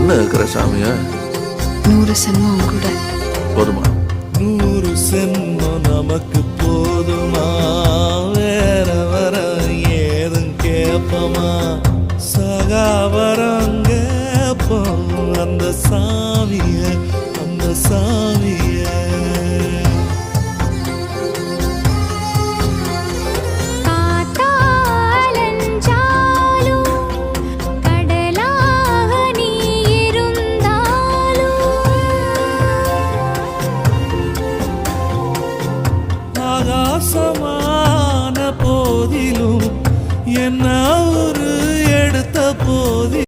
என்ன இருக்கிற சாமியா? 100 சென்மம் கூட போதுமா? 100 சென்மம் நமக்கு போதுமா? வேற வர ஏதும் கேப்பமா? சகாவரம் கேப்போம் அந்த சாமிய